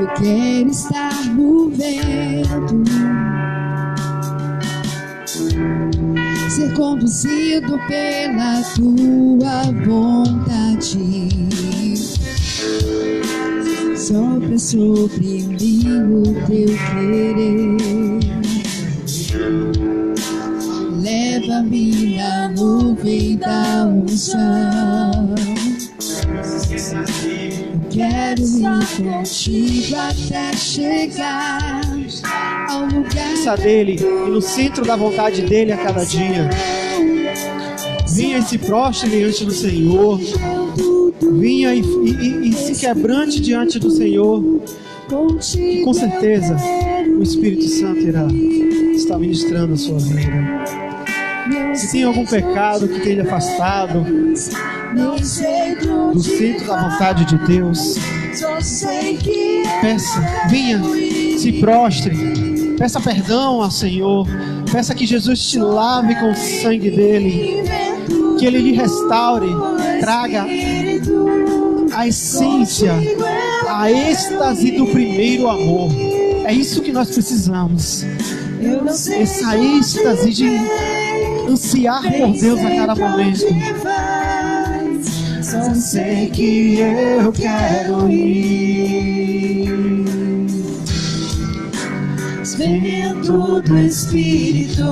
Eu quero estar no vento, ser conduzido pela Tua vontade. Sopra sobre mim o Teu querer, leva-me na nuvem da unção. Quero ir contigo até chegar ao lugar dele e no centro da vontade dele a cada dia. Vinha e se prostre diante do Senhor. Vinha e se quebrante diante do Senhor. E com certeza o Espírito Santo irá estar ministrando a sua vida. Se tem algum pecado que tenha afastado do centro da vontade de Deus, peça, venha, se prostre, peça perdão ao Senhor, peça que Jesus te lave com o sangue dele, que Ele lhe restaure, traga a essência, a êxtase do primeiro amor. É isso que nós precisamos, essa êxtase de ansiar por Deus a cada momento. só sei que eu quero ir. Vento do Espírito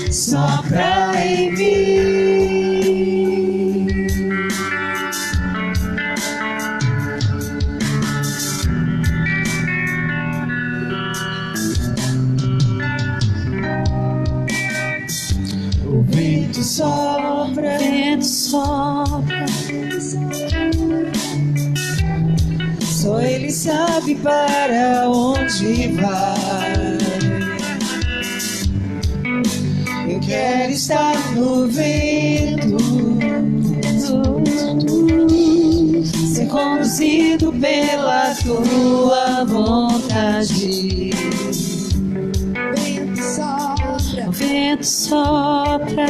sopra em mim. O vento sopra, só Ele sabe para onde vai. Eu quero estar no vento, ser conduzido pela tua vontade. O vento sopra,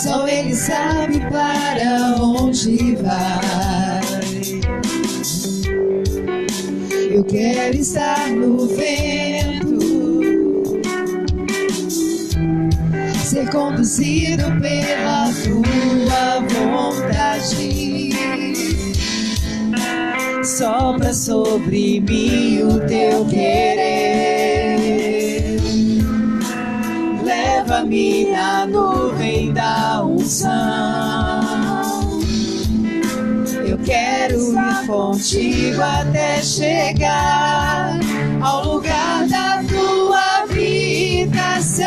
só Ele sabe para onde vai. Eu quero estar no vento, ser conduzido pela tua vontade. Sopra sobre mim o teu querer, leva-me na nuvem da unção. Eu quero ir contigo até chegar ao lugar da tua habitação.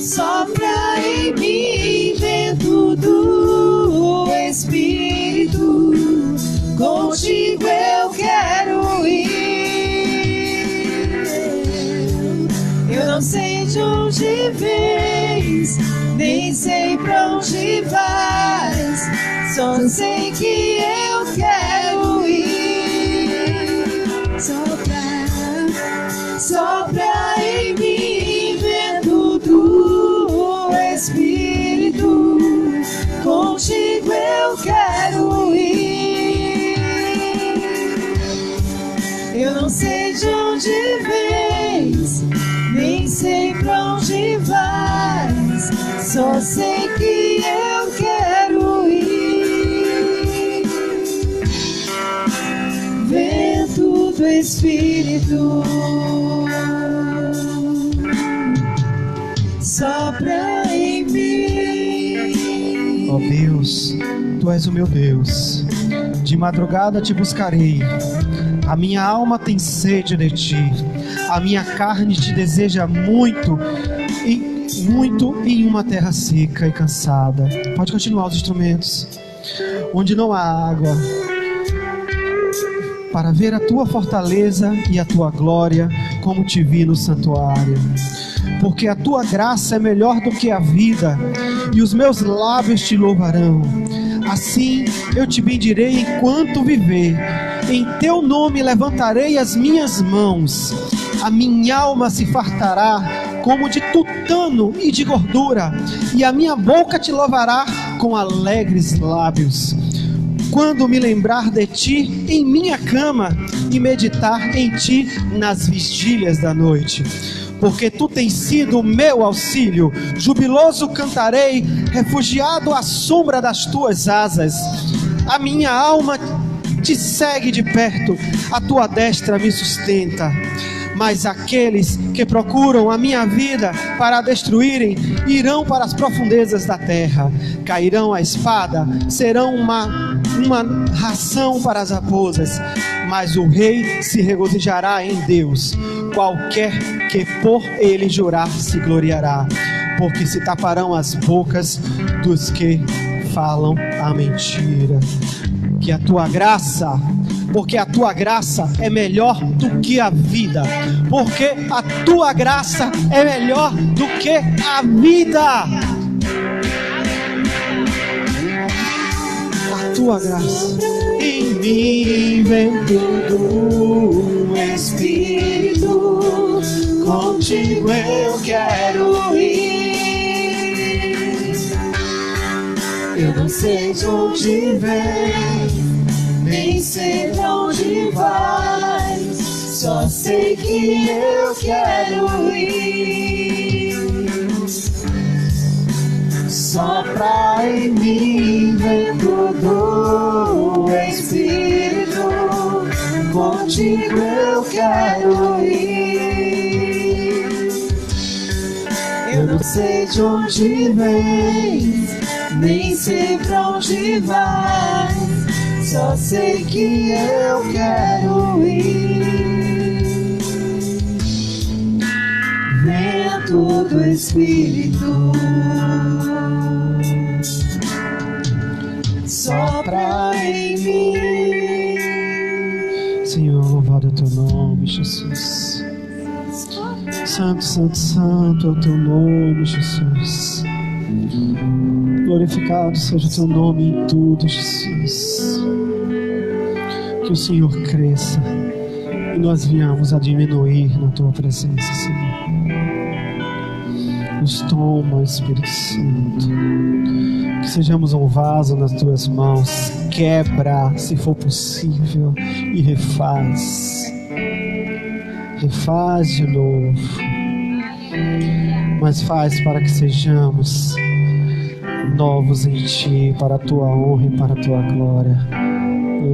Sopra em mim dentro do Espírito, contigo eu quero ir. Eu não sei de onde vens, nem sei pra onde vais, só sei que eu quero ir. Sopra em mim vento do Espírito, contigo eu quero ir. Eu não sei de onde vens, nem sei pra onde vais, só sei que eu quero ir. Vento do Espírito sopra em mim. Ó Deus, Tu és o meu Deus, de madrugada Te buscarei. A minha alma tem sede de Ti, a minha carne Te deseja muito em uma terra seca e cansada. Pode continuar os instrumentos. Onde não há água, para ver a Tua fortaleza e a Tua glória, como Te vi no santuário. Porque a Tua graça é melhor do que a vida, e os meus lábios Te louvarão. Assim eu Te bendirei enquanto viver, em Teu nome levantarei as minhas mãos. A minha alma se fartará como de tutano e de gordura, e a minha boca Te louvará com alegres lábios. Quando me lembrar de Ti em minha cama, e meditar em Ti nas vigílias da noite. Porque Tu tens sido o meu auxílio, jubiloso cantarei, refugiado à sombra das Tuas asas. A minha alma Te segue de perto, a Tua destra me sustenta. Mas aqueles que procuram a minha vida para a destruírem, irão para as profundezas da terra. Cairão a espada, serão uma ração para as raposas. Mas o rei se regozijará em Deus. Qualquer que por ele jurar se gloriará. Porque se taparão as bocas dos que falam a mentira. Que a Tua graça, porque a Tua graça é melhor do que a vida, porque a Tua graça é melhor do que a vida. A Tua graça em mim, vento do Espírito, contigo eu quero ir. Eu não sei de onde vem, nem sei pra onde vais, Só sei que eu quero ir. Sopra em mim vento do Espírito, contigo eu quero ir. Eu não sei de onde vem, nem sei pra onde vai, só sei que eu quero ir. Vento do Espírito, sopra em mim. Senhor, louvado é o teu nome, Jesus. Santo, santo, santo é o teu nome, Jesus. Glorificado seja o teu nome em tudo, Jesus. Que o Senhor cresça e nós viemos a diminuir na tua presença, Senhor. Nos toma, Espírito Santo. Que sejamos um vaso nas tuas mãos. Quebra, se for possível, e refaz. Refaz de novo. Mas faz para que sejamos novos em ti, para a tua honra e para a tua glória.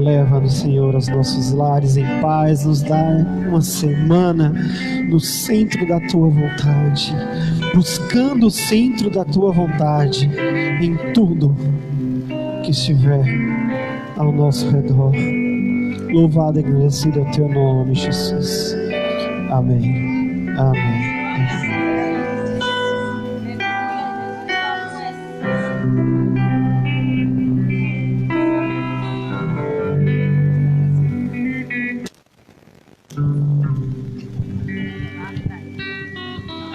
Leva-nos, Senhor, aos nossos lares em paz. Nos dá uma semana no centro da tua vontade, buscando o centro da tua vontade em tudo que estiver ao nosso redor. Louvado e agradecido é o teu nome, Jesus. Amém. Amém.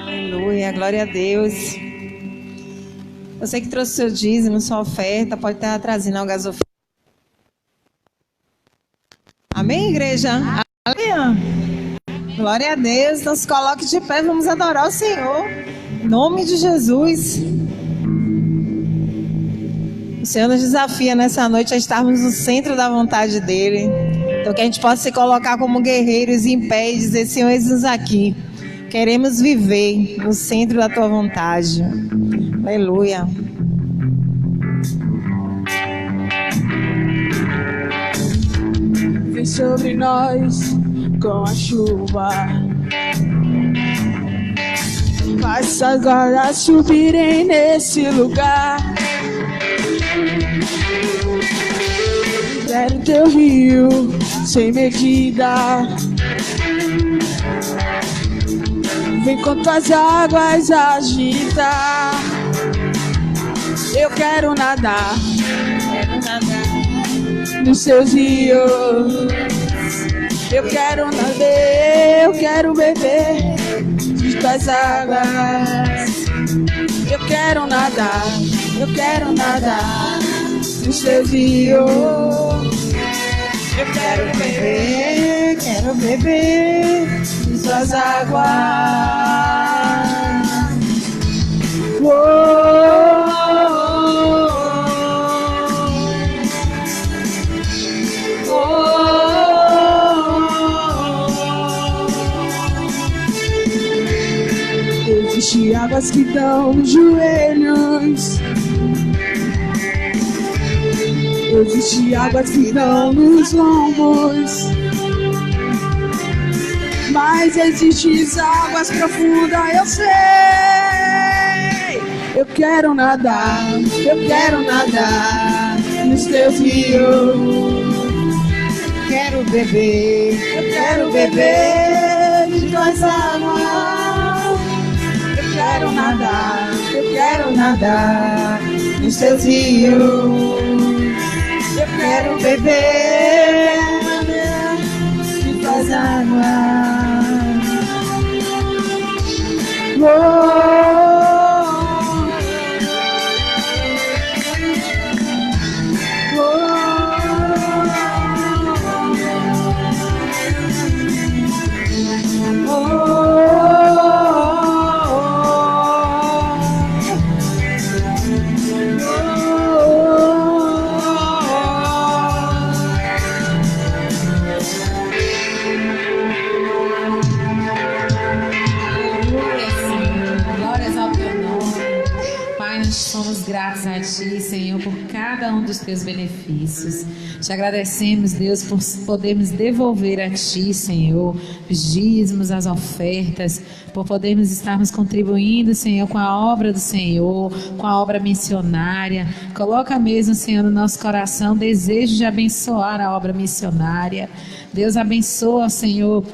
Aleluia, glória a Deus. Você que trouxe seu dízimo, sua oferta, pode estar trazendo algo gasolina. Amém, igreja? Aleluia. Glória a Deus. Então se coloque de pé, vamos adorar o Senhor. Em nome de Jesus. O Senhor nos desafia nessa noite a estarmos no centro da vontade dEle. Então que a gente possa se colocar como guerreiros em pé e dizer: Senhor, eis-nos aqui. Queremos viver no centro da tua vontade. Aleluia. Vem sobre nós com a chuva, faz agora subirem nesse lugar. Libera o teu rio sem medida, vem com tuas águas agitar. Eu quero nadar nos seus rios. Eu quero nadar, eu quero beber de tuas águas. Eu quero nadar nos teus rios. Eu quero beber de tuas águas. Existem águas que dão nos joelhos, existem águas que dão nos lombos, mas existem águas profundas, eu sei. Eu quero nadar nos teus rios. Quero beber de tuas águas. Eu quero nadar nos teus rios. Eu quero beber de tuas águas. nós somos gratos a Ti, Senhor, por cada um dos Teus benefícios. Te agradecemos, Deus, por podermos devolver a Ti, Senhor, os dízimos, as ofertas, por podermos estarmos contribuindo, Senhor, com a obra do Senhor, com a obra missionária. Coloca mesmo, Senhor, no nosso coração desejo de abençoar a obra missionária. Deus abençoa, Senhor,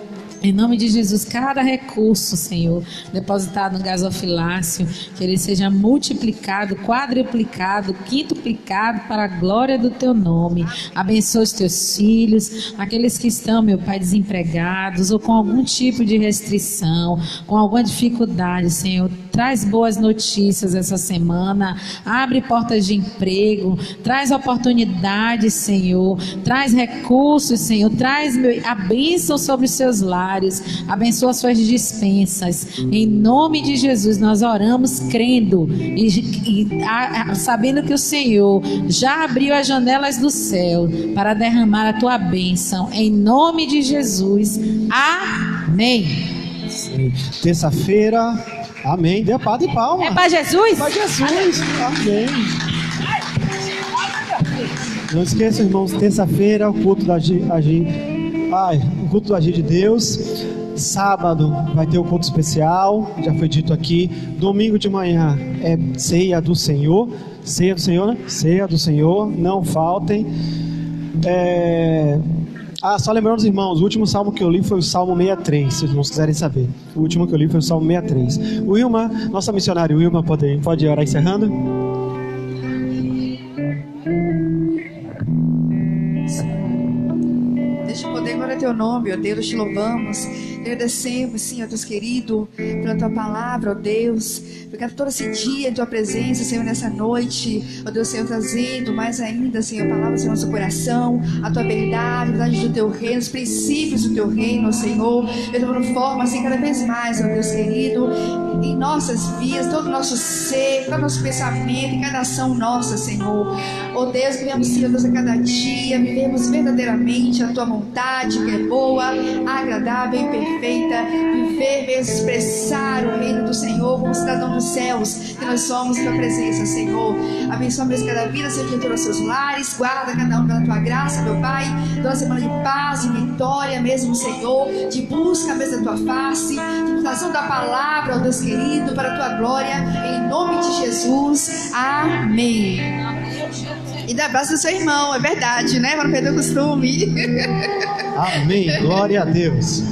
em nome de Jesus, cada recurso, Senhor, depositado no gasofilácio, que ele seja multiplicado, quadruplicado, quintuplicado para a glória do Teu nome. Abençoa os Teus filhos, aqueles que estão, meu Pai, desempregados ou com algum tipo de restrição, com alguma dificuldade, Senhor. Traz boas notícias essa semana, abre portas de emprego, traz oportunidades, Senhor, traz recursos, Senhor, traz a bênção sobre os seus lares, abençoa suas dispensas. Em nome de Jesus nós oramos crendo e sabendo que o Senhor já abriu as janelas do céu para derramar a Tua bênção. Em nome de Jesus, amém. Terça-feira, amém. Dê pá de palma. É para Jesus? Para Jesus. Amém. Não esqueça, irmãos, terça-feira, o culto do agir de Deus. Sábado vai ter o culto especial, já foi dito aqui. Domingo de manhã é ceia do Senhor. Ceia do Senhor, né? Ceia do Senhor, não faltem. Só lembrando os irmãos, o último salmo que eu li foi o Salmo 63, se os irmãos quiserem saber. O último que eu li foi o Salmo 63. O Wilma, nossa missionária Wilma, pode orar encerrando? Deixa eu poder agora Teu nome, ó Deus, te louvamos. Agradecemos, Senhor Deus querido, pela Tua palavra, ó Deus. Obrigado por todo esse dia em Tua presença, Senhor, nessa noite. Ó Deus, Senhor, trazendo mais ainda, Senhor, palavras do nosso coração, a Tua verdade, a verdade do Teu reino, os princípios do Teu reino, Senhor. De uma forma, assim, cada vez mais, ó Deus querido, em nossas vidas, todo o nosso ser, todo o nosso pensamento, em cada ação nossa, Senhor. Ó Deus, que venhamos, Senhor Deus, a cada dia, vivemos verdadeiramente a Tua vontade, que é boa, agradável e perfeita. Viver mesmo, expressar o reino do Senhor como cidadão dos céus, que nós somos em Tua presença, Senhor. Abençoa mesmo cada vida, Senhor, de todos os seus lares, guarda cada um pela Tua graça, meu Pai. Toda uma semana de paz, de vitória mesmo, Senhor, de busca mesmo da Tua face, de meditação da palavra, ó Deus querido, para a Tua glória, em nome de Jesus, amém. E dá abraço do seu irmão, é verdade, né? Para não perder o costume. Amém, glória a Deus.